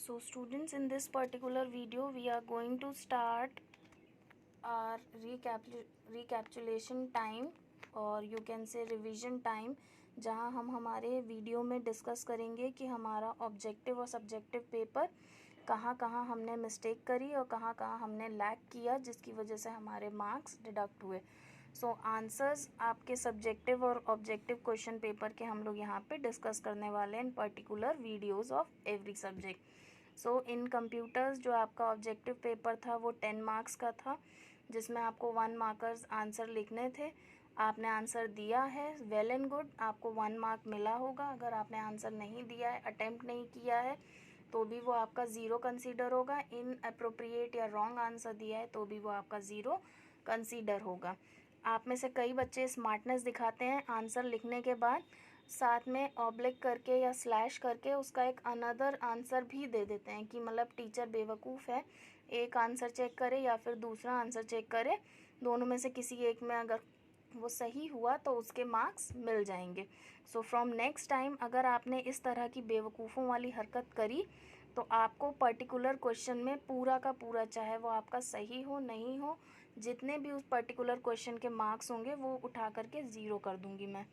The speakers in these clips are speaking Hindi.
So students, in this particular video we are going to start our recapitulation time और you can say revision time, जहाँ हम हमारे वीडियो में डिस्कस करेंगे कि हमारा ऑब्जेक्टिव और सब्जेक्टिव पेपर कहाँ कहाँ हमने मिस्टेक करी और कहाँ कहाँ हमने लैग किया, जिसकी वजह से हमारे मार्क्स डिडक्ट हुए। सो आंसर्स आपके सब्जेक्टिव और ऑब्जेक्टिव क्वेश्चन पेपर के हम लोग यहाँ पे डिस्कस करने वाले हैं इन particular videos of every subject. So in computers जो आपका ऑब्जेक्टिव पेपर था वो 10 मार्क्स का था, जिसमें आपको 1 मार्कर्स आंसर लिखने थे। आपने आंसर दिया है, वेल एंड गुड, आपको 1 मार्क मिला होगा। अगर आपने आंसर नहीं दिया है, अटेम्प्ट नहीं किया है, तो भी वो आपका 0 कंसीडर होगा। इन अप्रोप्रिएट या रॉन्ग आंसर दिया है तो भी वो आपका 0 कंसीडर होगा। आप में से कई बच्चे स्मार्टनेस दिखाते हैं आंसर लिखने के बाद, साथ में ऑब्लिक करके या स्लैश करके उसका एक अनदर आंसर भी दे देते हैं कि मतलब टीचर बेवकूफ़ है, एक आंसर चेक करे या फिर दूसरा आंसर चेक करे, दोनों में से किसी एक में अगर वो सही हुआ तो उसके मार्क्स मिल जाएंगे। सो फ्रॉम नेक्स्ट टाइम अगर आपने इस तरह की बेवकूफ़ों वाली हरकत करी तो आपको पर्टिकुलर क्वेश्चन में पूरा का पूरा, चाहे वो आपका सही हो नहीं हो, जितने भी उस पर्टिकुलर क्वेश्चन के मार्क्स होंगे वो उठा करके 0 कर दूंगी मैं।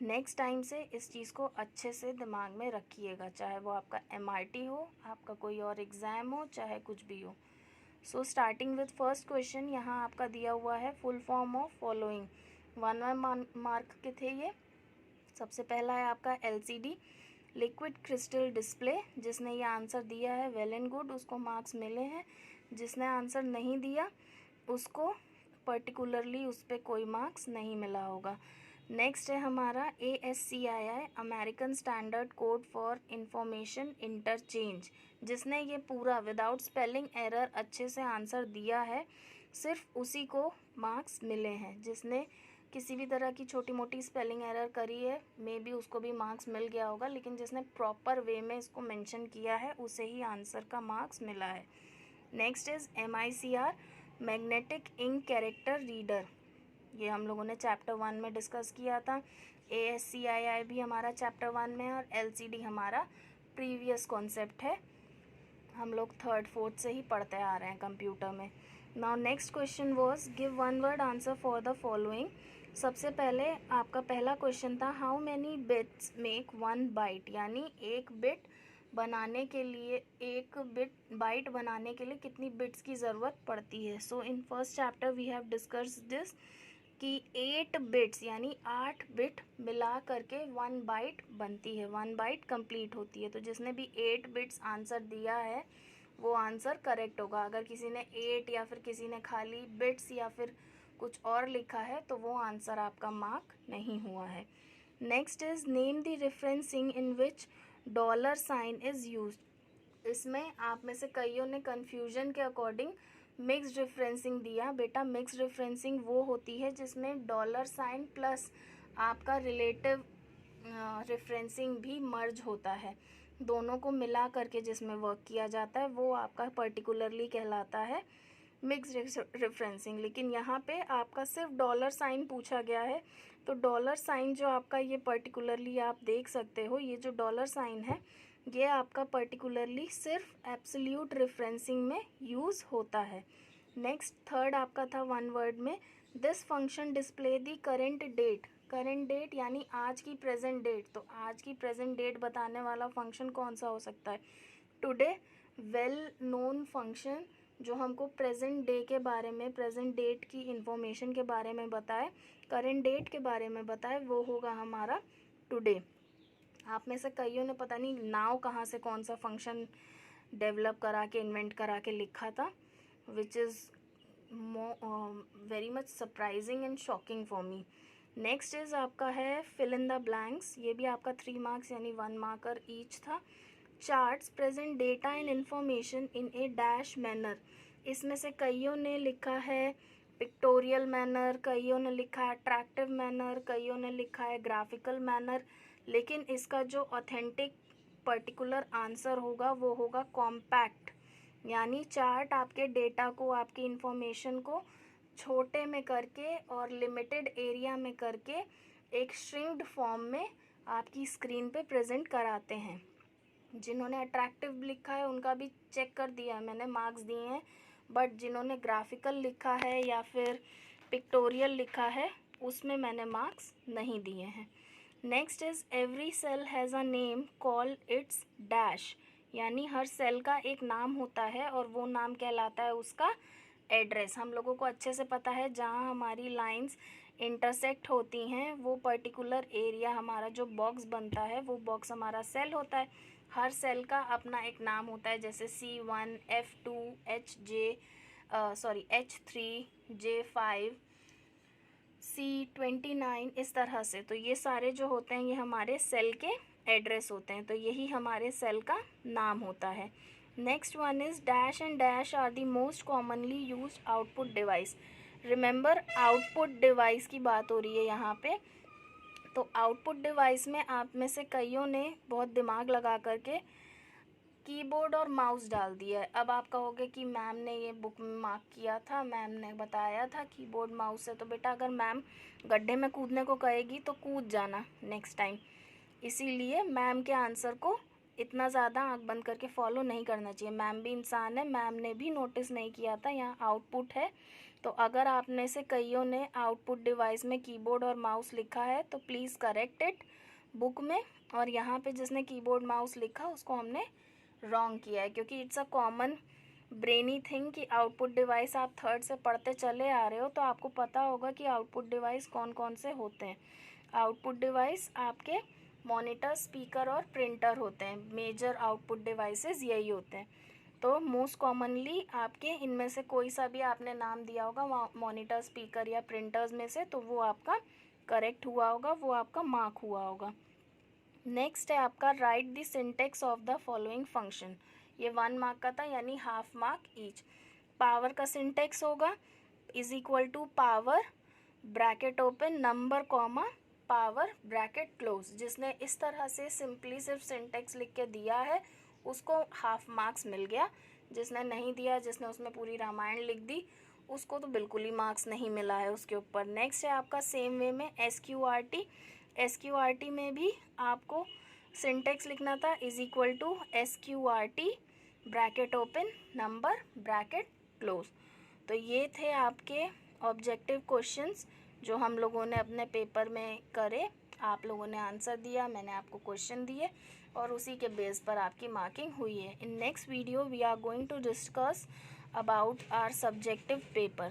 नेक्स्ट टाइम से इस चीज़ को अच्छे से दिमाग में रखिएगा, चाहे वो आपका MRT हो, आपका कोई और एग्ज़ाम हो, चाहे कुछ भी हो। So starting with first question, यहाँ आपका दिया हुआ है full form of following. 1 mark के थे ये। सबसे पहला है आपका LCD, लिक्विड क्रिस्टल डिस्प्ले। जिसने ये आंसर दिया है वेल एंड गुड, उसको मार्क्स मिले हैं। जिसने आंसर नहीं दिया उसको पर्टिकुलरली उस पर कोई मार्क्स नहीं मिला होगा। नेक्स्ट है हमारा ASCII, American standard code for information interchange. जिसने ये पूरा विदाउट स्पेलिंग एरर अच्छे से आंसर दिया है, सिर्फ उसी को मार्क्स मिले हैं। जिसने किसी भी तरह की छोटी मोटी स्पेलिंग एरर करी है, मे बी उसको भी मार्क्स मिल गया होगा, लेकिन जिसने प्रॉपर वे में इसको मेंशन किया है उसे ही आंसर का मार्क्स मिला है। Next is MICR, magnetic ink character reader. ये हम लोगों ने चैप्टर 1 में डिस्कस किया था। ASCII भी हमारा चैप्टर 1 में है और LCD हमारा प्रीवियस कॉन्सेप्ट है, हम लोग 3rd 4th से ही पढ़ते आ रहे हैं कंप्यूटर में। Now next question was give 1 word answer for the following. सबसे पहले आपका पहला क्वेश्चन था how many bits make 1 byte, यानी एक बिट बनाने के लिए, एक बाइट बनाने के लिए कितनी बिट्स की ज़रूरत पड़ती है। So in first chapter we have discuss this कि 8 बिट्स यानी 8 बिट मिला करके 1 बाइट बनती है, 1 बाइट कंप्लीट होती है। तो जिसने भी 8 बिट्स आंसर दिया है वो आंसर करेक्ट होगा। अगर किसी ने 8 या फिर किसी ने खाली बिट्स या फिर कुछ और लिखा है तो वो आंसर आपका मार्क नहीं हुआ है। Next is name the referencing in which dollar sign is used. इसमें आप में से कईयों ने कन्फ्यूजन के अकॉर्डिंग मिक्स्ड रेफरेंसिंग दिया। बेटा मिक्स्ड रेफरेंसिंग वो होती है जिसमें डॉलर साइन प्लस आपका रिलेटिव रेफरेंसिंग भी मर्ज होता है, दोनों को मिला करके जिसमें वर्क किया जाता है वो आपका पर्टिकुलरली कहलाता है मिक्स्ड रेफरेंसिंग। लेकिन यहाँ पे आपका सिर्फ डॉलर साइन पूछा गया है, तो डॉलर साइन जो आपका ये पर्टिकुलरली आप देख सकते हो, ये जो डॉलर साइन है ये आपका पर्टिकुलरली सिर्फ एब्सोल्यूट रेफरेंसिंग में यूज़ होता है। नेक्स्ट थर्ड आपका था 1 वर्ड में, this function display the current date. Current date यानी आज की प्रेजेंट डेट, तो आज की प्रेजेंट डेट बताने वाला फंक्शन कौन सा हो सकता है। टुडे, वेल नोन फंक्शन जो हमको प्रेजेंट डे के बारे में, प्रेजेंट डेट की इंफॉर्मेशन के बारे में बताए, करेंट डेट के बारे में बताए, वो होगा हमारा टुडे। आप में से कईयों ने पता नहीं नाउ कहाँ से कौन सा फंक्शन डेवलप करा के, इन्वेंट करा के लिखा था, which is very much surprising and shocking for me. Next is आपका है फिल इन द ब्लैंक्स। ये भी आपका 3 मार्क्स यानी 1 मार्कर ईच था। Charts present data and information in A dash manner. इसमें से कईयों ने लिखा है पिक्टोरियल मैनर, कईयों ने लिखा है अट्रैक्टिव मैनर, कईयों ने लिखा है ग्राफिकल मैनर, लेकिन इसका जो ऑथेंटिक पर्टिकुलर आंसर होगा वो होगा कॉम्पैक्ट। यानी चार्ट आपके डेटा को, आपकी इंफॉर्मेशन को छोटे में करके और लिमिटेड एरिया में करके एक श्रिंक्ड फॉर्म में आपकी स्क्रीन पे प्रेजेंट कराते हैं। जिन्होंने अट्रैक्टिव लिखा है उनका भी चेक कर दिया है मैंने, मार्क्स दिए हैं, बट जिन्होंने ग्राफिकल लिखा है या फिर पिक्टोरियल लिखा है उसमें मैंने मार्क्स नहीं दिए हैं। Next is every cell has a name call its dash, यानी हर सेल का एक नाम होता है और वो नाम कहलाता है उसका एड्रेस। हम लोगों को अच्छे से पता है जहाँ हमारी लाइंस इंटरसेक्ट होती हैं वो पर्टिकुलर एरिया, हमारा जो बॉक्स बनता है वो बॉक्स हमारा सेल होता है। हर सेल का अपना एक नाम होता है, जैसे C1, F2, H3, J5, C29, इस तरह से। तो ये सारे जो होते हैं ये हमारे सेल के एड्रेस होते हैं, तो यही हमारे सेल का नाम होता है। Next one is dash and dash are the most commonly used output device. Remember output device की बात हो रही है यहाँ पे। तो आउटपुट डिवाइस में आप में से कईयों ने बहुत दिमाग लगा करके कीबोर्ड और माउस डाल दिया है। अब आप कहोगे कि मैम ने ये बुक में मार्क किया था, मैम ने बताया था कीबोर्ड माउस है, तो बेटा अगर मैम गड्ढे में कूदने को कहेगी तो कूद जाना नेक्स्ट टाइम। इसीलिए मैम के आंसर को इतना ज़्यादा आँख बंद करके फॉलो नहीं करना चाहिए। मैम भी इंसान है, मैम ने भी नोटिस नहीं किया था यहाँ आउटपुट है। तो अगर आप में से कईयों ने आउटपुट डिवाइस में कीबोर्ड और माउस लिखा है तो प्लीज़ करेक्ट इट बुक में, और यहाँ पे जिसने कीबोर्ड माउस लिखा उसको हमने रॉन्ग किया है, क्योंकि it's a common brainy thing कि आउटपुट डिवाइस आप थर्ड से पढ़ते चले आ रहे हो तो आपको पता होगा कि आउटपुट डिवाइस कौन कौन से होते हैं। आउटपुट डिवाइस आपके मॉनिटर, स्पीकर और प्रिंटर होते हैं। मेजर आउटपुट डिवाइसेस यही होते हैं। तो मोस्ट कॉमनली आपके इनमें से कोई सा भी आपने नाम दिया होगा मॉनिटर, स्पीकर या प्रिंटर्स में से, तो वो आपका करेक्ट हुआ होगा, वो आपका मार्क हुआ होगा। नेक्स्ट है आपका write the syntax of the following function. ये 1 मार्क का था, यानी हाफ मार्क ईच। पावर का सिंटेक्स होगा is equal to power bracket open number comma power bracket close. जिसने इस तरह से सिंपली सिर्फ सिंटेक्स लिख के दिया है उसको हाफ मार्क्स मिल गया। जिसने नहीं दिया, जिसने उसमें पूरी रामायण लिख दी, उसको तो बिल्कुल ही मार्क्स नहीं मिला है उसके ऊपर। नेक्स्ट है आपका सेम वे में SQRT। SQRT में भी आपको सिंटेक्स लिखना था is equal to SQRT bracket open number bracket close. तो ये थे आपके ऑब्जेक्टिव क्वेश्चंस जो हम लोगों ने अपने पेपर में करे। आप लोगों ने आंसर दिया, मैंने आपको क्वेश्चन दिए और उसी के बेस पर आपकी मार्किंग हुई है। In next video we are going to discuss about our subjective paper.